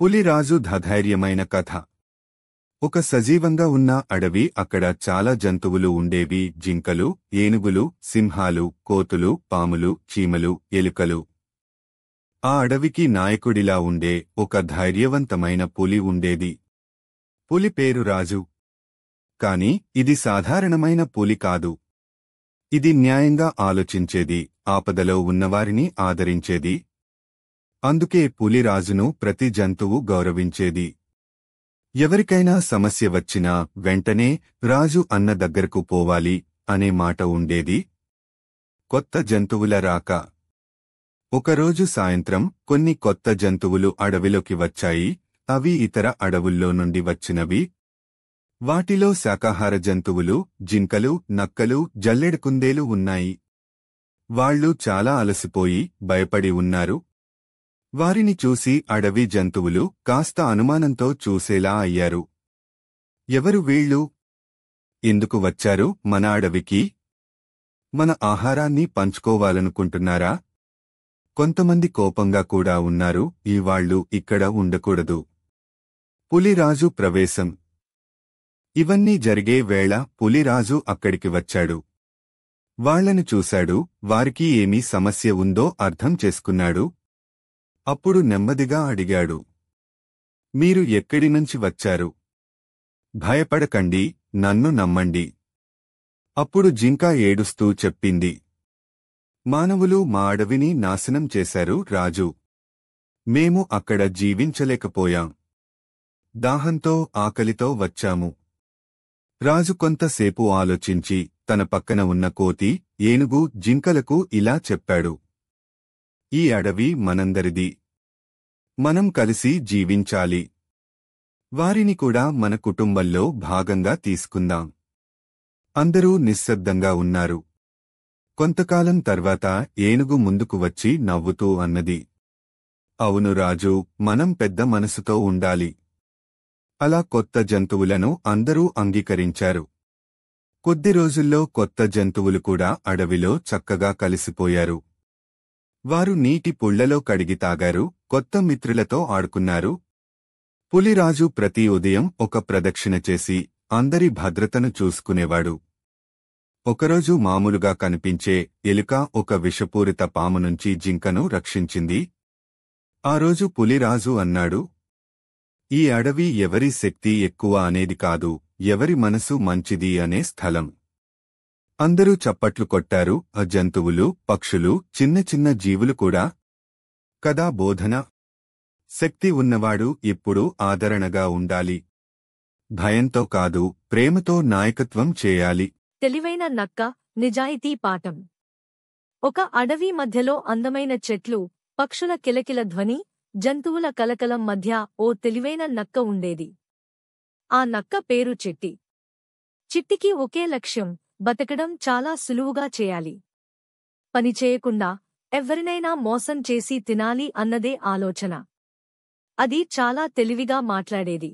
పులిరాజు ధైర్యమైన కథ. ఒక సజీవంగా ఉన్న అడవి. అక్కడ చాలా జంతువులు ఉండేవి. జింకలు, ఏనుగులు, సింహాలు, కోతులు, పాములు, చీమలు, ఎలుకలు. ఆ అడవికి నాయకుడిలా ఉండే ఒక ధైర్యవంతమైన పులి ఉండేది. పులి పేరు రాజు. కాని ఇది సాధారణమైన పులి కాదు. ఇది న్యాయంగా ఆలోచించేది, ఆపదలో ఉన్నవారిని ఆదరించేది. అందుకే పులిరాజును ప్రతి జంతువు గౌరవించేది. ఎవరికైనా సమస్య వచ్చినా వెంటనే రాజు అన్న దగ్గరకు పోవాలి అనే మాట ఉండేది. కొత్త జంతువుల రాక. ఒకరోజు సాయంత్రం కొన్ని కొత్త జంతువులు అడవిలోకి వచ్చాయి. అవి ఇతర అడవుల్లో నుండి వచ్చినవి. వాటిలో శాకాహార జంతువులు, జింకలు, నక్కలు, జల్లెడకుందేలు ఉన్నాయి. వాళ్ళు చాలా అలసిపోయి భయపడి ఉన్నారు. వారిని చూసి అడవి జంతువులు కాస్త అనుమానంతో చూసేలా అయ్యారు. ఎవరు వీళ్ళు? ఎందుకు వచ్చారు మన అడవికి? మన ఆహారాన్ని పంచుకోవాలనుకుంటున్నారా? కొంతమంది కోపంగా కూడా ఉన్నారు. ఈ వాళ్ళు ఇక్కడ ఉండకూడదు. పులిరాజు ప్రవేశం. ఇవన్నీ జరిగే వేళ పులిరాజు అక్కడికి వచ్చాడు. వాళ్లను చూశాడు. వారికి ఏమీ సమస్య ఉందో అర్థం చేసుకున్నాడు. అప్పుడు నెమ్మదిగా అడిగాడు, మీరు ఎక్కడి నుంచి వచ్చారు? భయపడకండి, నన్ను నమ్మండి. అప్పుడు జింక ఏడుస్తూ చెప్పింది, మానవులు మా అడవిని నాశనం చేశారు రాజు. మేము అక్కడ జీవించలేకపోయాం. దాహంతో, ఆకలితో వచ్చాము. రాజు కొంతసేపు ఆలోచించి తన పక్కన ఉన్న కోతి, ఏనుగు, జింకలకు ఇలా చెప్పాడు, ఈ అడవి మనందరిది. మనం కలిసి జీవించాలి. వారిని కూడా మన కుటుంబంలో భాగంగా తీసుకుందాం. అందరూ నిశ్శబ్దంగా ఉన్నారు. కొంతకాలం తర్వాత ఏనుగు ముందుకు వచ్చి నవ్వుతూ అన్నది, అవును రాజు, మనం పెద్ద మనసుతో ఉండాలి. అలా కొత్త జంతువులను అందరూ అంగీకరించారు. కొద్ది రోజుల్లో కొత్త జంతువులు కూడా అడవిలో చక్కగా కలిసిపోయారు. వారు నీటి పుళ్లలో కడిగి తాగారు, కొత్త మిత్రులతో ఆడుకున్నారు. పులిరాజు ప్రతి ఉదయం ఒక ప్రదక్షిణ చేసి అందరి భద్రతను చూసుకునేవాడు. ఒకరోజు మామూలుగా కనిపించే ఎలుక ఒక విషపూరిత పాము నుంచి జింకను రక్షించింది. ఆ రోజు పులిరాజు అన్నాడు, ఈ అడవి ఎవరి శక్తి ఎక్కువ అనేది కాదు, ఎవరి మనసు మంచిది అనే స్థలం. అందరూ చప్పట్లు కొట్టారు. ఆ జంతువులు, పక్షులు, చిన్న చిన్న జీవులు కూడా. కదా బోధన. శక్తి ఉన్నవాడు ఇప్పుడు ఆదరణగా ఉండాలి. భయంతో కాదు, ప్రేమతో నాయకత్వం చేయాలి. తెలివైన నక్క, నిజాయితీ పాఠం. ఒక అడవి మధ్యలో అందమైన చెట్లు, పక్షుల కిలకిల ధ్వని, జంతువుల కలకలం మధ్య ఓ తెలివైన నక్క ఉండేది. ఆ నక్క పేరు చిట్టి. చిట్టికి ఒకే లక్ష్యం, బతకడం చాలా సులువుగా చేయాలి. పనిచేయకుండా ఎవ్వరినైనా మోసం చేసి తినాలి అన్నదే ఆలోచన. అది చాలా తెలివిగా మాట్లాడేది.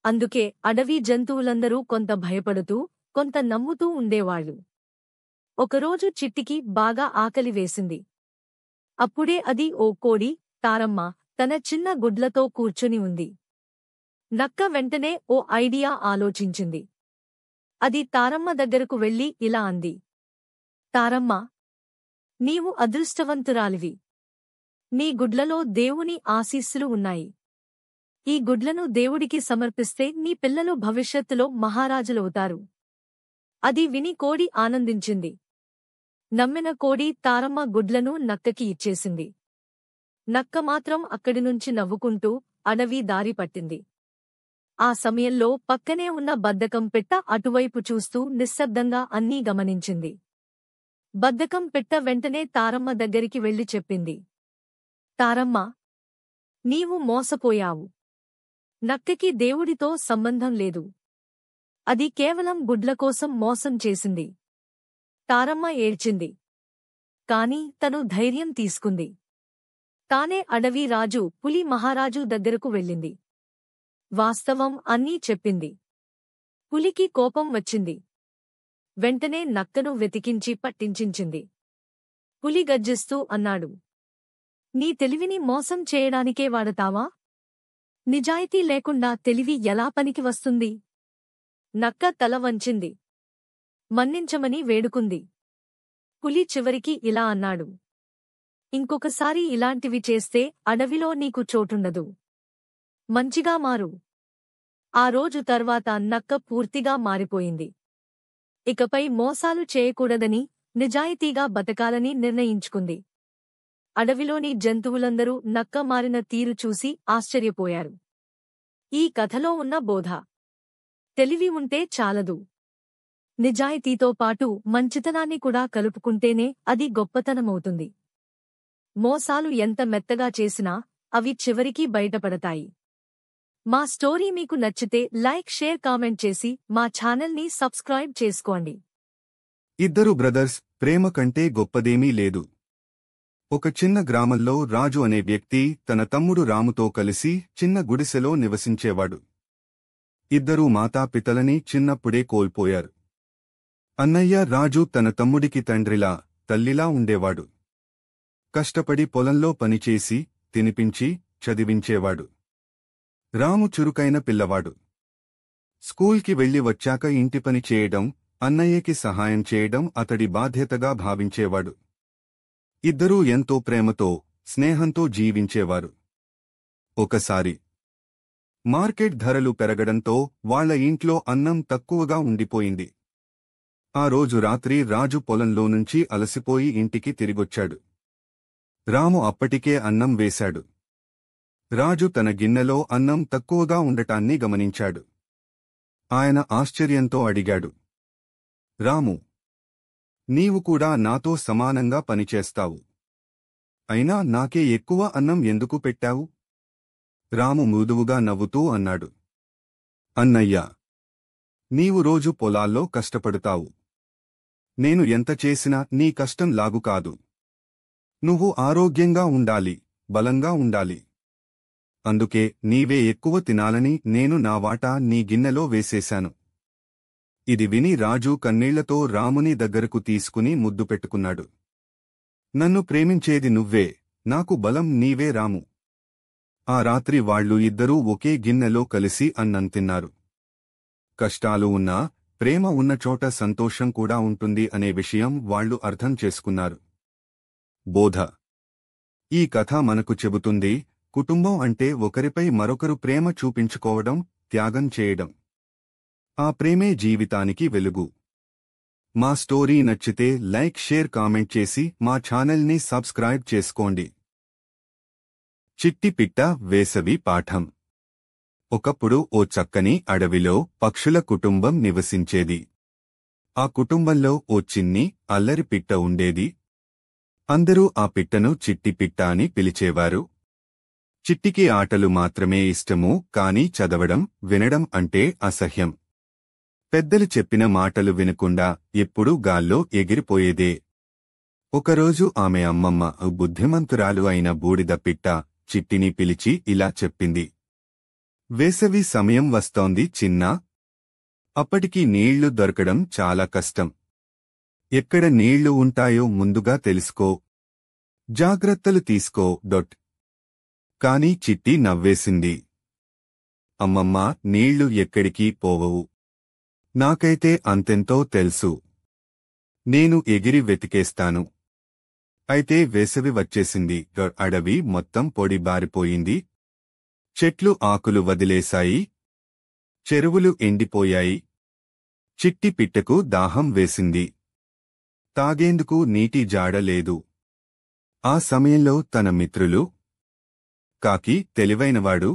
అందుకే అడవి జంతువులందరూ కొంత భయపడుతూ, కొంత నమ్ముతూ ఉండేవాళ్లు. ఒకరోజు చిట్టికి బాగా ఆకలి వేసింది. అప్పుడే అది ఓ కోడి, తారమ్మ, తన చిన్న గుడ్లతో కూర్చుని ఉంది. నక్క వెంటనే ఓ ఐడియా ఆలోచించింది. అది తారమ్మ దగ్గరకు వెళ్లి ఇలా అంది, తారమ్మ, నీవు అదృష్టవంతురాలివి. నీ గుడ్లలో దేవుని ఆశీస్సులు ఉన్నాయి. ఈ గుడ్లను దేవుడికి సమర్పిస్తే నీ పిల్లలు భవిష్యత్తులో మహారాజులవుతారు. అది విని కోడి ఆనందించింది. నమ్మిన కోడి తారమ్మ గుడ్లను నక్కకి ఇచ్చేసింది. నక్క మాత్రం అక్కడినుంచి నవ్వుకుంటూ అడవి దారి పట్టింది. ఆ సమయంలో పక్కనే ఉన్న బద్దకం పెట్ట అటువైపు చూస్తూ నిశ్శబ్దంగా అన్నీ గమనించింది. బద్దకం పెట్ట వెంటనే తారమ్మ దగ్గరికి వెళ్లి చెప్పింది, తారమ్మ, నీవు మోసపోయావు. నక్కకి దేవుడితో సంబంధం లేదు. అది కేవలం గుడ్ల కోసం మోసం చేసింది. తారమ్మ ఏడ్చింది. కాని తను ధైర్యం తీసుకుంది. తానే అడవి రాజు, పులి మహారాజు దగ్గరకు వెళ్ళింది. వాస్తవం అన్నీ చెప్పింది. పులికి కోపం వచ్చింది. వెంటనే నక్కను వెతికించి పట్టించింది. పులి గర్జిస్తూ అన్నాడు, నీ తెలివిని మోసం చేయడానికే వాడతావా? నిజాయితీ లేకుండా తెలివి ఎలా పనికి వస్తుంది? నక్క తల వంచింది. మన్నించమని వేడుకుంది. పులి చివరికి ఇలా అన్నాడు. ఇంకొకసారి ఇలాంటివి చేస్తే అడవిలో నీకు చోటుండదు. మంచిగా మారు. ఆ రోజు తర్వాత నక్క పూర్తిగా మారిపోయింది. ఇకపై మోసాలు చేయకూడదని, నిజాయితీగా బతకాలని నిర్ణయించుకుంది. అడవిలోని జంతువులందరూ నక్క మారిన తీరు చూసి ఆశ్చర్యపోయారు. ఈ కథలో ఉన్న బోధ: తెలివి ఉంటే చాలదు. నిజాయితీతో పాటు మంచితనాన్ని కూడా కలుపుకుంటేనే అది గొప్పతనమవుతుంది. మోసాలు ఎంత మెత్తగా చేసినా అవి చివరికి బయటపడతాయి. మా స్టోరీ మీకు నచ్చితే లైక్, షేర్, కామెంట్ చేసి మా ఛానల్ని సబ్స్క్రైబ్ చేసుకోండి. ఇద్దరు బ్రదర్స్ ప్రేమ కంటే గొప్పదేమీ లేదు. ఒక చిన్న గ్రామంలో రాజు అనే వ్యక్తి తన తమ్ముడు రాముతో కలిసి చిన్న గుడిసెలో నివసించేవాడు. ఇద్దరూ మాతాపితలని చిన్నప్పుడే కోల్పోయారు. అన్నయ్య రాజు తన తమ్ముడికి తండ్రిలా, తల్లిలా ఉండేవాడు. కష్టపడి పొలంలో పనిచేసి, తినిపించి, చదివించేవాడు. రాము చురుకైన పిల్లవాడు. స్కూల్కి వెళ్లి వచ్చాక ఇంటి పని చేయడం, అన్నయ్యకి సహాయం చేయడం అతడి బాధ్యతగా భావించేవాడు. ఇద్దరూ ఎంతో ప్రేమతో, స్నేహంతో జీవించేవారు. ఒకసారి మార్కెట్ ధరలు పెరగడంతో వాళ్ల ఇంట్లో అన్నం తక్కువగా ఉండిపోయింది. ఆ రోజు రాత్రి రాజు పొలంలో నుంచి అలసిపోయి ఇంటికి తిరిగొచ్చాడు. రాము అప్పటికే అన్నం వేశాడు. రాజు తన గిన్నెలో అన్నం తక్కువగా ఉండటాన్ని గమనించాడు. ఆయన ఆశ్చర్యంతో అడిగాడు, రాము, నీవు కూడా నాతో సమానంగా పనిచేస్తావు. అయినా నాకే ఎక్కువ అన్నం ఎందుకు పెట్టావు? రాము మృదువుగా నవ్వుతూ అన్నాడు, అన్నయ్యా, నీవు రోజు పొలాల్లో కష్టపడతావు. నేను ఎంత చేసినా నీ కష్టం లాగు కాదు. నువ్వు ఆరోగ్యంగా ఉండాలి, బలంగా ఉండాలి. అందుకే నీవే ఎక్కువ తినాలని నేను నా వాటా నీ గిన్నెలో వేసేశాను. ఇది విని రాజు కన్నీళ్లతో రాముని దగ్గరకు తీసుకుని ముద్దు పెట్టుకున్నాడు. నన్ను ప్రేమించేది నువ్వే, నాకు బలం నీవే రాము. ఆ రాత్రి వాళ్ళు ఇద్దరూ ఒకే గిన్నెలో కలిసి అన్నం తిన్నారు. కష్టాలు ఉన్నా, ప్రేమ ఉన్న చోట సంతోషం కూడా ఉంటుంది అనే విషయం వాళ్ళు అర్థం చేసుకున్నారు. బోధ: ఈ కథ మనకు చెబుతుంది, కుటుంబం అంటే ఒకరిపై మరొకరు ప్రేమ చూపించుకోవడం, త్యాగం చేయడం. ఆ ప్రేమే జీవితానికి వెలుగు. మా స్టోరీ నచ్చితే లైక్, షేర్, కామెంట్ చేసి మా ఛానల్ని సబ్స్క్రైబ్ చేసుకోండి. చిట్టి పిట్ట వేసవి పాఠం. ఒకప్పుడు ఓ చక్కని అడవిలో పక్షుల కుటుంబం నివసించేది. ఆ కుటుంబంలో ఓ చిన్ని, అల్లరి పిట్ట ఉండేది. అందరూ ఆ పిట్టను చిట్టి పిట్ట అని పిలిచేవారు. చిట్టికి ఆటలు మాత్రమే ఇష్టము, కాని చదవడం, వినడం అంటే అసహ్యం. పెద్దలు చెప్పిన మాటలు వినకుండా ఎప్పుడూ గాల్లో ఎగిరిపోయేదే. ఒకరోజు ఆమె అమ్మమ్మ, బుద్ధిమంతురాలు అయిన బూడిద పిట్ట, చిట్టిని పిలిచి ఇలా చెప్పింది, వేసవి సమయం వస్తోంది చిన్నా. అప్పటికి నీళ్లు దొరకడం చాలా కష్టం. ఎక్కడ నీళ్లు ఉంటాయో ముందుగా తెలుసుకో. జాగ్రత్తలు తీసుకో. కాని చిట్టి నవ్వేసింది. అమ్మమ్మా, నీళ్లు ఎక్కడికి పోవవు. నాకైతే అంతెంతో తెలుసు. నేను ఎగిరి వెతికేస్తాను. అయితే వేసవి వచ్చేసింది. అడవి మొత్తం పొడి బారిపోయింది. చెట్లు ఆకులు వదిలేశాయి. చెరువులు ఎండిపోయాయి. చిట్టి పిట్టకు దాహం వేసింది. తాగేందుకు నీటి జాడ లేదు. ఆ సమయంలో తన మిత్రులు, కాకి తెలివైనవాడు,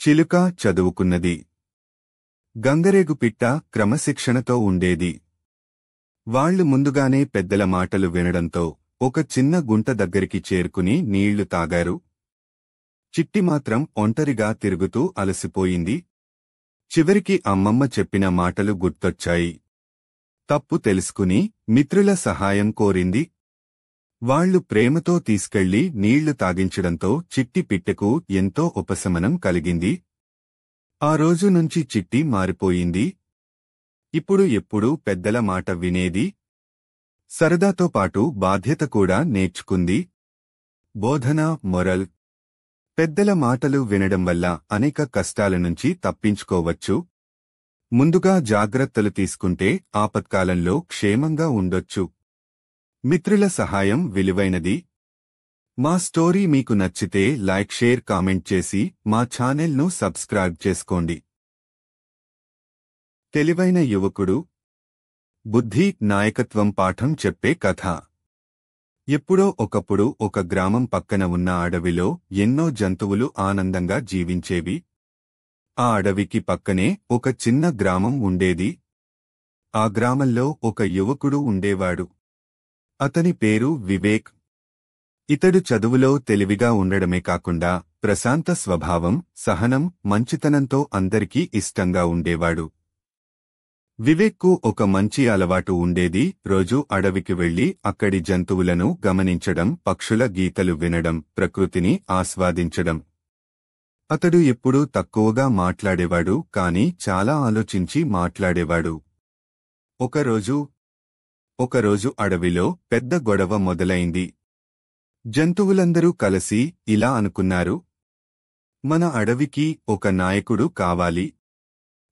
చిలుక చదువుకున్నది, గంగరేగు పిట్ట క్రమశిక్షణతో ఉండేది. వాళ్లు ముందుగానే పెద్దల మాటలు వినడంతో ఒక చిన్న గుంట దగ్గరికి చేరుకుని నీళ్లు తాగారు. చిట్టి మాత్రం ఒంటరిగా తిరుగుతూ అలసిపోయింది. చివరికి అమ్మమ్మ చెప్పిన మాటలు గుర్తొచ్చాయి. తప్పు తెలుసుకుని మిత్రుల సహాయం కోరింది. వాళ్లు ప్రేమతో తీసుకెళ్లి నీళ్లు తాగించడంతో చిట్టి పిట్టకు ఎంతో ఉపశమనం కలిగింది. ఆ రోజు నుంచి చిట్టి మారిపోయింది. ఇప్పుడు ఎప్పుడూ పెద్దల మాట వినేది. సరదాతో పాటు బాధ్యత కూడా నేర్చుకుంది. బోధన, మొరల్: పెద్దల మాటలు వినడం వల్ల అనేక కష్టాల నుంచి తప్పించుకోవచ్చు. ముందుగా జాగ్రత్తలు తీసుకుంటే ఆపత్కాలంలో క్షేమంగా ఉండొచ్చు. మిత్రుల సహాయం విలువైనది. మా స్టోరీ మీకు నచ్చితే లైక్, షేర్, కామెంట్ చేసి మా ఛానెల్ను సబ్స్క్రైబ్ చేసుకోండి. తెలివైన యువకుడు. బుద్ధి, నాయకత్వం పాఠం చెప్పే కథ. ఎప్పుడో ఒకప్పుడు ఒక గ్రామం పక్కన ఉన్న అడవిలో ఎన్నో జంతువులు ఆనందంగా జీవించేవి. ఆ అడవికి పక్కనే ఒక చిన్న గ్రామం ఉండేది. ఆ గ్రామంలో ఒక యువకుడు ఉండేవాడు. అతని పేరు వివేక్. ఇతడు చదువులో తెలివిగా ఉండడమే కాకుండా ప్రశాంత స్వభావం, సహనం, మంచితనంతో అందరికీ ఇష్టంగా ఉండేవాడు. వివేక్కు ఒక మంచి అలవాటు ఉండేది. రోజూ అడవికి వెళ్లి అక్కడి జంతువులను గమనించడం, పక్షుల గీతలు వినడం, ప్రకృతిని ఆస్వాదించడం. అతడు ఎప్పుడూ తక్కువగా మాట్లాడేవాడు, కాని చాలా ఆలోచించి మాట్లాడేవాడు. ఒకరోజు అడవిలో పెద్ద గొడవ మొదలైంది. జంతువులందరూ కలిసి ఇలా అనుకున్నారు: మన అడవికి ఒక నాయకుడు కావాలి.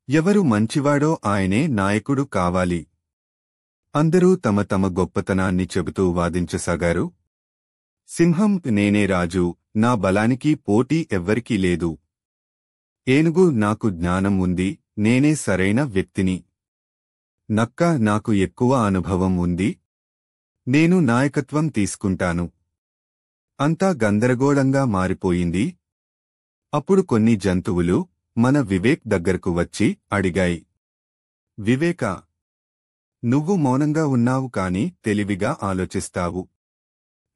ఎవరు మంచివాడో ఆయనే నాయకుడు కావాలి. అందరూ తమ తమ గొప్పతనాన్ని చెబుతూ వాదించసాగారు. సింహం: నేనే రాజు, నా బలానికి పోటీ ఎవ్వరికీ లేదు. ఏనుగు: నాకు జ్ఞానం ఉంది, నేనే సరైన వ్యక్తిని. నక్క: నాకు ఎక్కువ అనుభవం ఉంది, నేను నాయకత్వం తీసుకుంటాను. అంతా గందరగోళంగా మారిపోయింది. అప్పుడు కొన్ని జంతువులు మన వివేక్ దగ్గరకు వచ్చి అడిగాయి: వివేకా, నువ్వు మౌనంగా ఉన్నావు కాని తెలివిగా ఆలోచిస్తావు.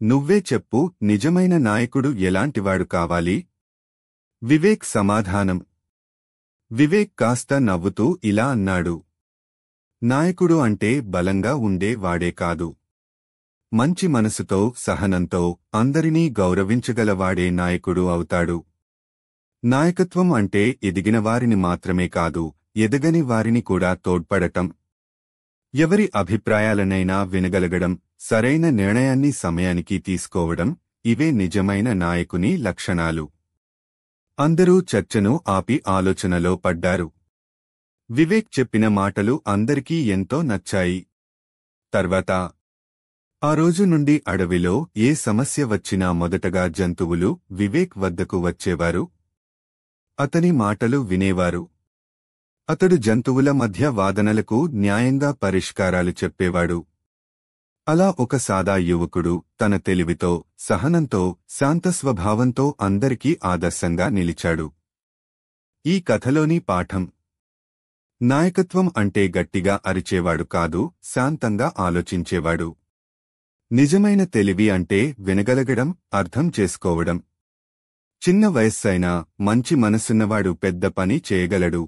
నువ్వే చెప్పు, నిజమైన నాయకుడు ఎలాంటివాడు కావాలి? వివేక్ సమాధానం: వివేక్ కాస్త నవ్వుతూ ఇలా అన్నాడు: నాయకుడు అంటే బలంగా ఉండే వాడే కాదు. మంచి మనసుతో, సహనంతో అందరినీ గౌరవించగలవాడే నాయకుడు అవుతాడు. నాయకత్వం అంటే ఎదిగిన వారిని మాత్రమే కాదు, ఎదగని వారిని కూడా తోడ్పడటం. ఎవరి అభిప్రాయాలనైనా వినగలగడం, సరైన నిర్ణయాన్ని సమయానికి తీసుకోవడం, ఇవే నిజమైన నాయకుని లక్షణాలు. అందరూ చర్చను ఆపి ఆలోచనలో పడ్డారు. వివేక్ చెప్పిన మాటలు అందరికీ ఎంతో నచ్చాయి. తర్వాత ఆ రోజు నుండి అడవిలో ఏ సమస్య వచ్చినా మొదటగా జంతువులు వివేక్ వద్దకు వచ్చేవారు. అతని మాటలు వినేవారు. అతడు జంతువుల మధ్య వాదనలకు న్యాయంగా పరిష్కారాలు చెప్పేవాడు. అలా ఒక సాదా యువకుడు తన తెలివితో, సహనంతో, శాంతస్వభావంతో అందరికీ ఆదర్శంగా నిలిచాడు. ఈ కథలోని పాఠం: నాయకత్వం అంటే గట్టిగా అరిచేవాడు కాదు, శాంతంగా ఆలోచించేవాడు. నిజమైన తెలివి అంటే వినగలగడం, అర్థం చేసుకోవడం. చిన్న వయస్సైనా మంచి మనసున్నవాడు పెద్ద పని చేయగలడు.